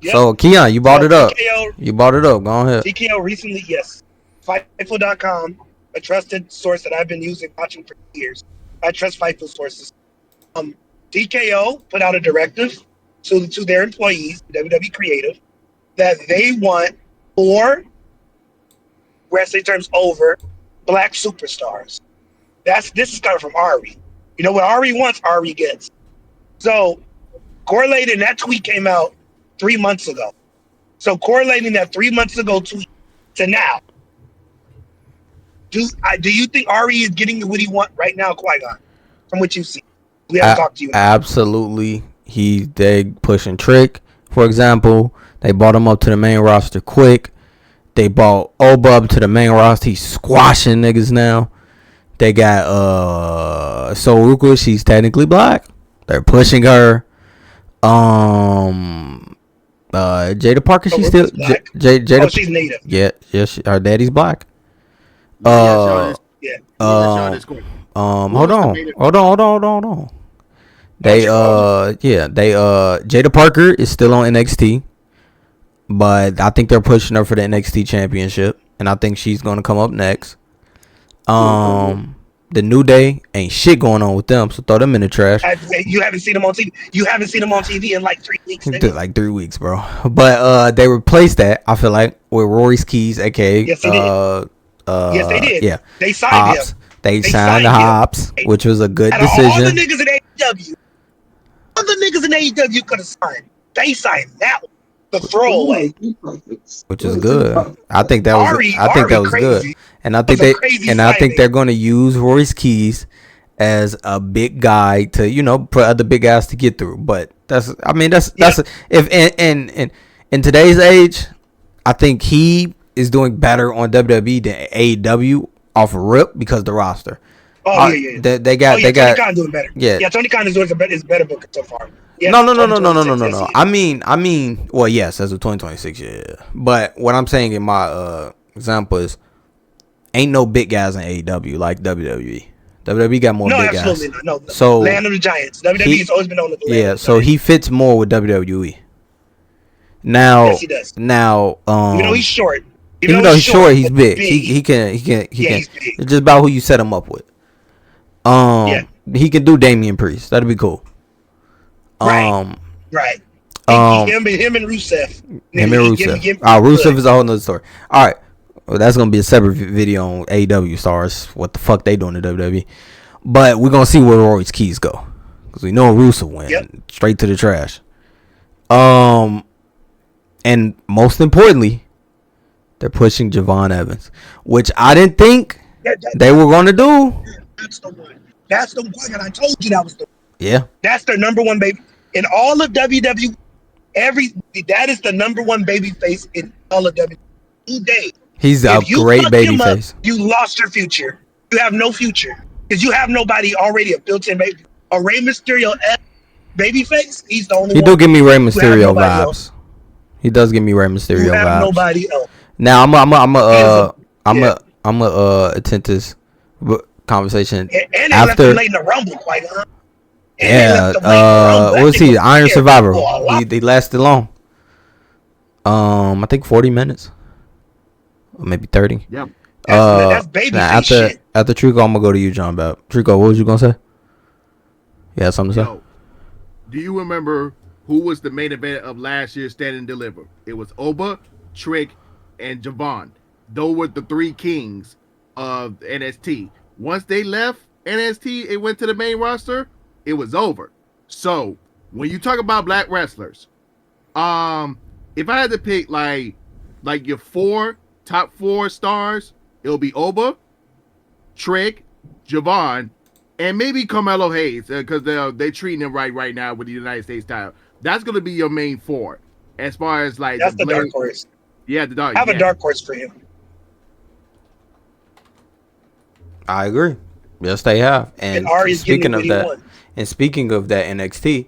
Yep. So Keon, you brought So it up. TKO You brought it up. Go ahead. TKO recently, yes. Fightful.com, a trusted source that I've been using, watching for years. I trust Fightful sources. Um, TKO put out a directive to their employees, WWE Creative, that they want 4 wrestling terms over black superstars. This is coming from Ari. You know what Ari wants, Ari gets. So correlating that tweet came out 3 months ago. So correlating that 3 months ago tweet to now, do you think Ari is getting what he want right now, Qui-Gon? From what you see, we haven't talked to you. Absolutely, they pushing Trick. For example, they brought him up to the main roster quick. They brought Oba up to the main roster. He's squashing niggas now. They got Soruka. She's technically black. They're pushing her. Jada Parker. She's still Jada. Oh, she's native. Yeah. Her daddy's black. Yeah. Hold on. Jada Parker is still on NXT, but I think they're pushing her for the NXT championship, and I think she's gonna come up next. The New Day ain't shit going on with them, so throw them in the trash. You haven't seen them on TV. You haven't seen them on TV in like 3 weeks. Like 3 weeks, bro. But they replaced that, I feel like, with Rory's Keys, aka yes, they did. Yes, they did. Yeah, they signed Hobbs. him. They signed the Hobbs, which was a good All decision. the niggas in AEW, could have signed. They signed that one. The throwaway, which is good. I think that was. Good, and I think they're going to use Royce Keys as a big guy to put other big guys to get through. But that's if in today's age, I think he is doing better on WWE than AEW off of rip because of the roster. Oh yeah. They got Tony Khan doing better. Yeah, Tony Khan is doing better book so far. Yeah, no. I mean, well, yes, as of 2026, yeah. But what I'm saying in my example is, ain't no big guys in AEW like WWE. WWE got more big guys. Absolutely not. No. So land of the giants. WWE's always been on the land. Yeah, so he fits more with WWE. Now, yes, he does. Now, even though he's short. Even though he's short, he's big. He can. It's just about who you set him up with. He can do Damian Priest. That'd be cool. Right. Him and Rusev. Rusev is a whole nother story. All right. Well, that's gonna be a separate video on AEW stars. What the fuck they doing to WWE? But we're gonna see where Roy's Keys go, because we know Rusev went straight to the trash. And most importantly, they're pushing Javon Evans, which I didn't think they were gonna do. That's the one. And I told you that was the one. Yeah. That's their number one baby in all of WWE. That is the number one baby face in all of WWE. Today, he's a great baby face. You lost your future. You have no future because you have nobody already a built-in baby. A Rey Mysterio baby face. He's the only one. He do give me Rey Mysterio vibes. He does give me Rey Mysterio you have vibes. Nobody else. Now I'm attend this conversation and after. Left him late in the Rumble, quite honest. What was he? Iron Survivor. They lasted long. I think 40 minutes, or maybe 30. Yeah. That's baby face shit. After Trico, I'm gonna go to you, John. About Trico, what was you gonna say? You had something to say? Do you remember who was the main event of last year's Stand and Deliver? It was Oba, Trick, and Javon. Those were the 3 kings of NXT. Once they left NXT, it went to the main roster. It was over. So when you talk about black wrestlers, if I had to pick like your top 4 stars, it'll be Oba, Trick, Javon, and maybe Carmelo Hayes, because they're treating him right now with the United States title. That's gonna be your main 4 as far as like that's the dark horse. Yeah, the dark. I have a dark horse for him. I agree. Yes, they have. And speaking of that, NXT,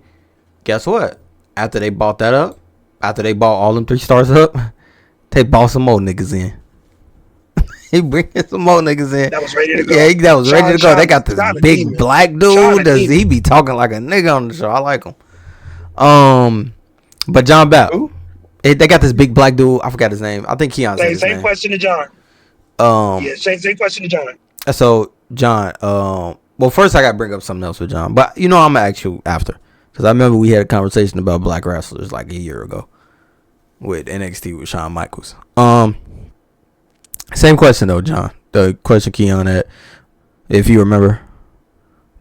guess what? After they bought that up, after they bought all them 3 stars up, they bought some more niggas in. He bringing some more niggas in. That was ready to go. Yeah, that was ready to go. They got this big black dude. He be talking like a nigga on the show. I like him. But John Bap, They got this big black dude. I forgot his name. I think Keon said his Same name. question to John. Same question to John. So John, well, first I got to bring up something else with John, but I'm gonna ask you after, because I remember we had a conversation about black wrestlers like a year ago with NXT with Shawn Michaels. Same question though, John. The question Keon had, if you remember,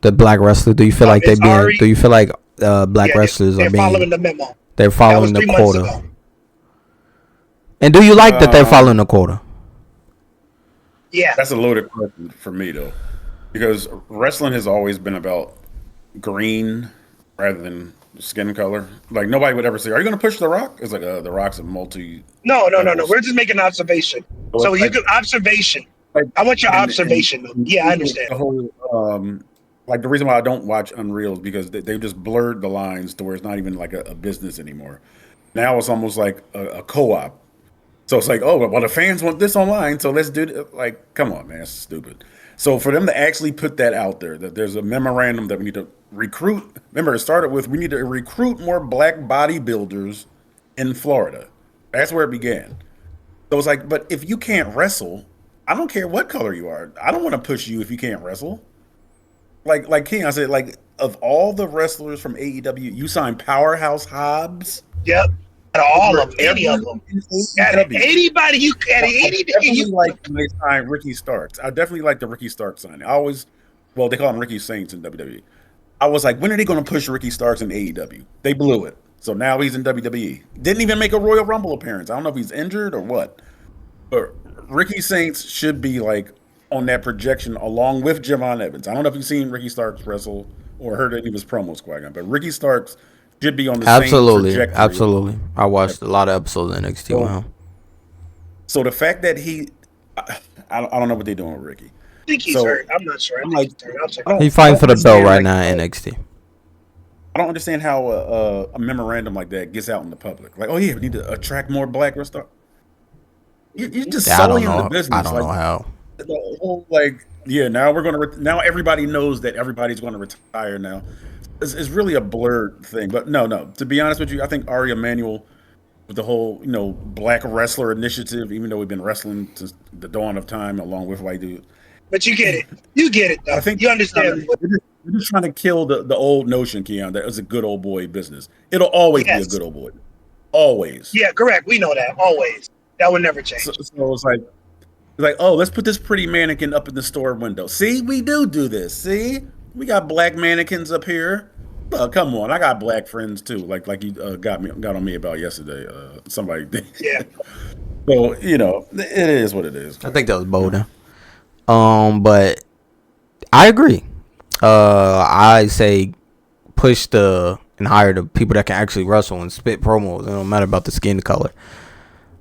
the black wrestler. Do you feel like Do you feel like black wrestlers are following the memo? They're following the quota. And do you like that they're following the quota? Yeah, that's a loaded question for me though, because wrestling has always been about green rather than skin color. Like nobody would ever say, "Are you going to push The Rock?" It's like The Rock's a multi. No. We're just making an observation. So you can observation. I want your observation. Yeah, I understand. The whole, like the reason why I don't watch Unreal is because they just blurred the lines to where it's not even like a business anymore. Now it's almost like a co-op. So it's like, oh, well, the fans want this online, so let's do it. Like, come on, man, that's stupid. So for them to actually put that out there, that there's a memorandum that we need to recruit. Remember, it started with we need to recruit more black bodybuilders in Florida. That's where it began. So it's like, but if you can't wrestle, I don't care what color you are. I don't want to push you if you can't wrestle. Like King, I said, like of all the wrestlers from AEW, you signed Powerhouse Hobbs. Yep. All of them, any of them. Anybody you can. I like when they signed Ricky Starks. I definitely like the Ricky Starks signing. They call him Ricky Saints in WWE. I was like, when are they going to push Ricky Starks in AEW? They blew it. So now he's in WWE. Didn't even make a Royal Rumble appearance. I don't know if he's injured or what. But Ricky Saints should be like on that projection along with Javon Evans. I don't know if you've seen Ricky Starks wrestle or heard any of his promos, Qui-Gon, but Ricky Starks should be on the same trajectory. Absolutely. I watched a lot of episodes of NXT with him. So the fact that I don't know what they're doing with Ricky. I think he's hurt. I'm not sure. He's fighting for the belt right now in NXT. I don't understand how a memorandum like that gets out in the public. Like, oh yeah, we need to attract more black wrestlers. You're just sullying the business. I don't know how. The whole, now everybody knows that everybody's going to retire now. It's really a blurred thing. But no. To be honest with you, I think Ari Emanuel with the whole, black wrestler initiative, even though we've been wrestling since the dawn of time along with white dudes. But you get it. You get it, though. I think you understand. We're just trying to kill the old notion, Keon, that it's a good old boy business. It'll always be a good old boy. Always. Yeah, correct. We know that. Always. That would never change. So it's like, oh, let's put this pretty mannequin up in the store window. See, we do this. See, we got black mannequins up here. Well, come on, I got black friends too. Like you got on me about yesterday. Somebody. Yeah. So it is what it is. I think that was Bolden. But I agree. I say push and hire the people that can actually wrestle and spit promos. It don't matter about the skin color.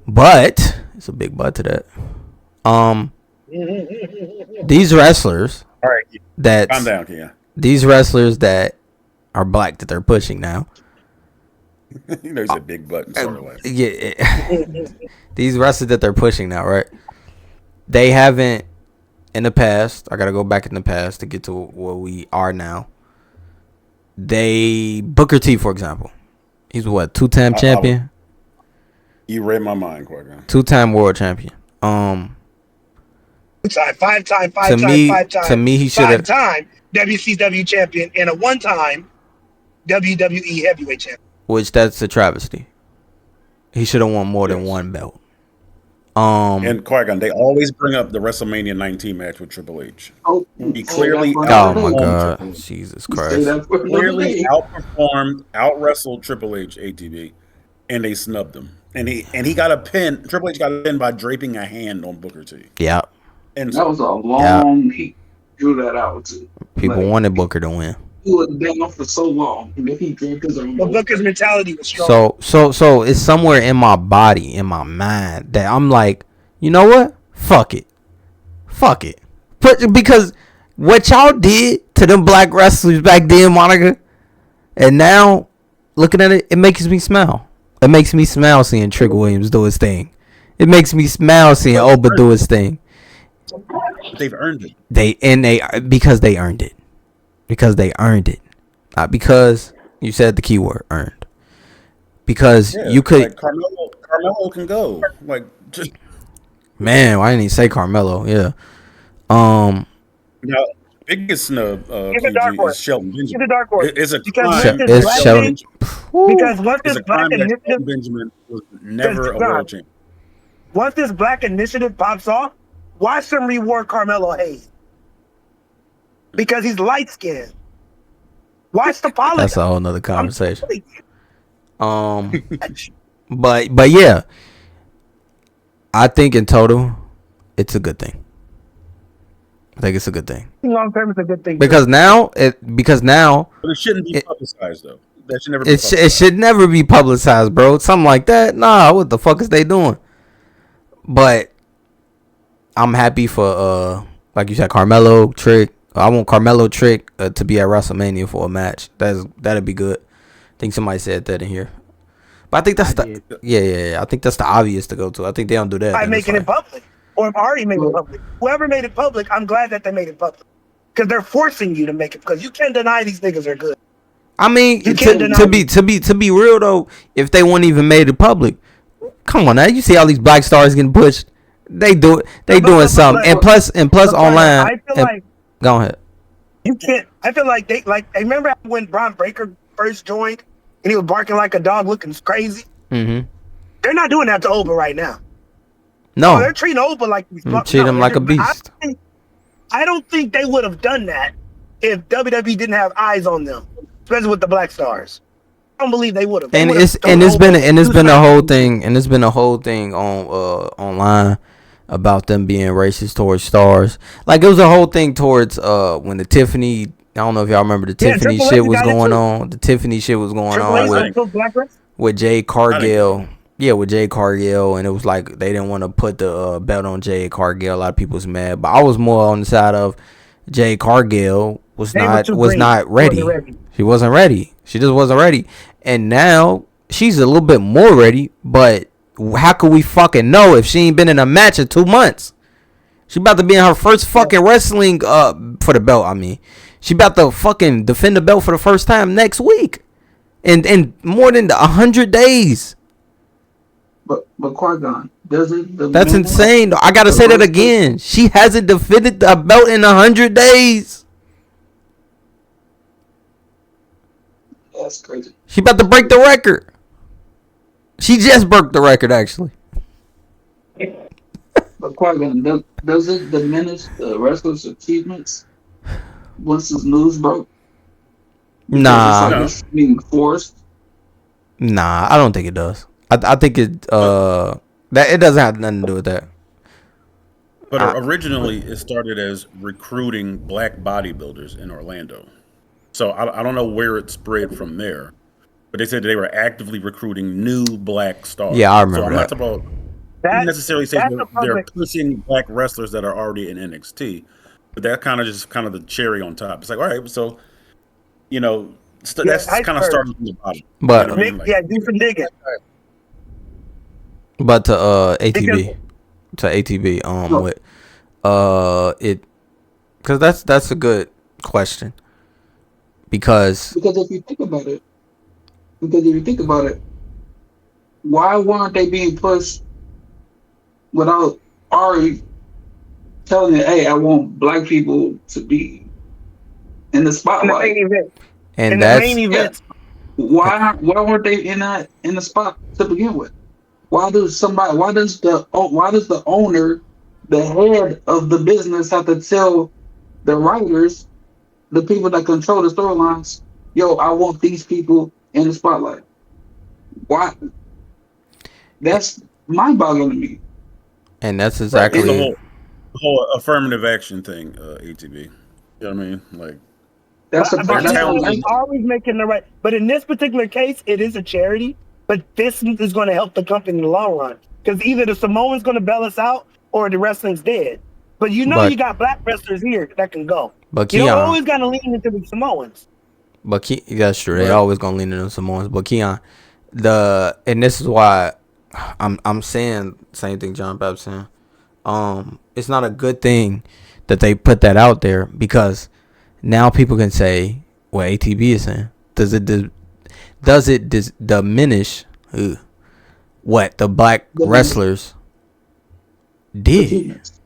But it's a big but to that. These wrestlers. All right. Calm down, Keon. These wrestlers that are black that they're pushing now. You said big button sort of like. Yeah. These wrestlers that they're pushing now, right? They haven't in the past. I gotta go back in the past to get to where we are now. Booker T, for example, he's what, 2-time champion. You read my mind, Qui-Gon. 2-time world champion. Five-time. To me, he should have 5-time WCW champion and a 1-time WWE heavyweight champion. Which that's a travesty. He should have won more than one belt. And Qui-Gon, they always bring up the WrestleMania 19 match with Triple H. He clearly my God, Jesus Christ! Clearly out wrestled Triple H ATB, and they snubbed him. And he got a pin. Triple H got a pin by draping a hand on Booker T. Yeah, and that was a long. He drew that out too. People wanted Booker to win. He was down for so long, and then he drew his own. But Booker's mentality was strong. So it's somewhere in my body, in my mind, that I'm like, you know what? Fuck it. Because what y'all did to them black wrestlers back then, Monica, and now looking at it, it makes me smile. It makes me smile seeing Trick Williams do his thing. It makes me smile seeing Oba do his thing. They've earned it. Because they earned it. Because they earned it. Not because you said the key word, earned. Because you could. Like Carmelo can go. Like, just Man, why didn't he say Carmelo? Yeah. now, biggest snub, He's a dark QG, is horse. Shelton He's Benjamin. a dark horse. It's a Because crime. once this It's black Sheldon. thing, because once It's this a black crime that initiative, Shelton Benjamin was never a world champion. once this black initiative pops off, watch them reward Carmelo Hayes. Because he's light skinned. Watch the politics. That's a whole nother conversation. But yeah, I think in total, it's a good thing. I think it's a good thing. Long term, it's a good thing. Because now, But it shouldn't be publicized, though. That should never be publicized. It should never be publicized, bro. Something like that. Nah, what the fuck is they doing? But I'm happy for like you said, Carmelo Trick. I want Carmelo Trick to be at WrestleMania for a match. That'd be good. I think somebody said that in here. But I think that's yeah. I think that's the obvious to go to. I think they don't do that. By making it public, or already made it public. Whoever made it public, I'm glad that they made it public because they're forcing you to make it. Because you can't deny these niggas are good. I mean, to be real though, if they wouldn't even made it public, come on now. You see all these black stars getting pushed. They doing something. And plus online. I feel like go ahead. You can't. I feel like they remember when Braun Breaker first joined and he was barking like a dog, looking crazy. Mm-hmm. They're not doing that to Oba right now. No, they're treating Oba like treat him like a beast. I don't think they would have done that if WWE didn't have eyes on them, especially with the black stars. I don't believe they would have. And it's been a whole thing on online about them being racist towards stars. Like it was a whole thing towards when the Tiffany. I don't know if y'all remember the Tiffany shit was going on. The Tiffany shit was going on with Jade Cargill. Yeah, with Jade Cargill, and it was like they didn't want to put the belt on Jade Cargill. A lot of people was mad, but I was more on the side of Jade Cargill was not ready. She wasn't ready. She just wasn't ready. And now she's a little bit more ready, but how could we fucking know if she ain't been in a match in 2 months? She about to be in her first fucking wrestling for the belt. I mean, she about to fucking defend the belt for the first time next week, in more than 100 days. But Qui-Gon, That's insane. I gotta say that again. She hasn't defended the belt in 100 days. That's crazy. She about to break the record. She just broke the record, actually. But Qui-Gon, does it diminish the wrestler's achievements once this news broke? Nah. It's being forced. Nah, I don't think it does. I think it that it doesn't have nothing to do with that. But originally, it started as recruiting black bodybuilders in Orlando. So I don't know where it spread from there. But they said they were actively recruiting new black stars. Yeah, I remember so I'm that. not about necessarily saying they're pushing black wrestlers that are already in NXT. But that kind of the cherry on top. It's like, all right, so, that's kind of starting from the bottom. But, do some digging. But to ATB, with it, because that's a good question. Because if you think about it, why weren't they being pushed without Ari telling it, hey, I want black people to be in the spotlight? In the main event. Why weren't they in the spot to begin with? Why does the owner, the head of the business, have to tell the writers, the people that control the storylines, yo, I want these people in the spotlight? Why? That's mind-boggling to me. And that's exactly the whole affirmative action thing, ATB. You know what I mean? Like, that's always making the right. But in this particular case, it is a charity. But this is going to help the company in the long run because either the Samoans going to bail us out or the wrestling's dead. But you got black wrestlers here that can go. But you always got to lean into the Samoans. But that's true. They always gonna lean into the Samoans. But Keon, and this is why I'm saying the same thing John Bab's saying. It's not a good thing that they put that out there because now people can say what ATB is saying. Does it diminish what the black wrestlers did. Achievements.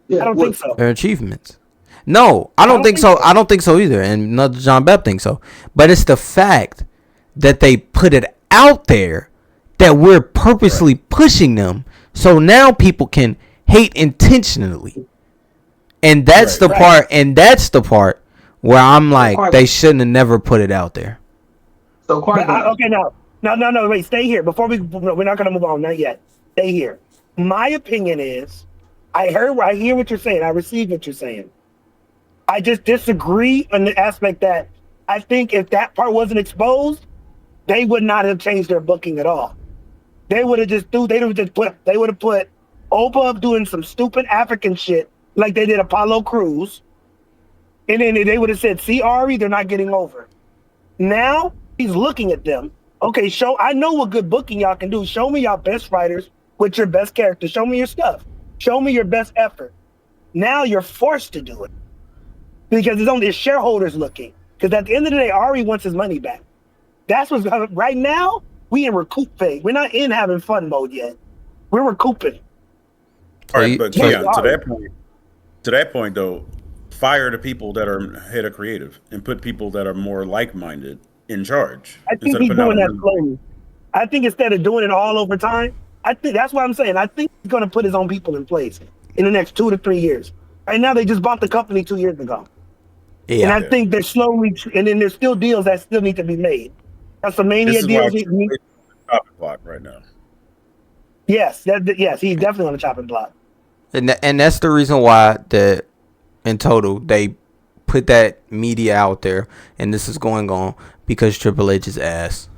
Yeah, I don't think so. Their achievements. No, I don't think so. I don't think so either. And not John Bepp thinks so. But it's the fact that they put it out there that we're purposely pushing them. So now people can hate intentionally. And that's the part. And that's the part where I'm like, they shouldn't have never put it out there. So okay, no, wait, stay here. We're not gonna move on, not yet. Stay here. My opinion is, I hear what you're saying. I receive what you're saying. I just disagree on the aspect that I think if that part wasn't exposed, they would not have changed their booking at all. They would have put Oba up doing some stupid African shit like they did Apollo Crews, and then they would have said, "See, Ari, they're not getting over." Now he's looking at them. Okay, I know what good booking y'all can do. Show me y'all best writers with your best characters. Show me your stuff. Show me your best effort. Now you're forced to do it because it's only the shareholders looking. Because at the end of the day, Ari wants his money back. That's what's right now. We in recoup phase. We're not in having fun mode yet. We're recouping. All right, but to that point though, fire the people that are head of creative and put people that are more like-minded in charge. I think he's doing that slowly. I think instead of doing it all over time, I think that's what I'm saying. I think he's going to put his own people in place in the next 2 to 3 years. Right now, they just bought the company 2 years ago. Yeah, and I think they're slowly, and then there's still deals that still need to be made. WrestleMania deals. Chopping block right now. Yes, he's definitely on the chopping block. And that's the reason why in total they put that media out there, and this is going on because Triple H's ass.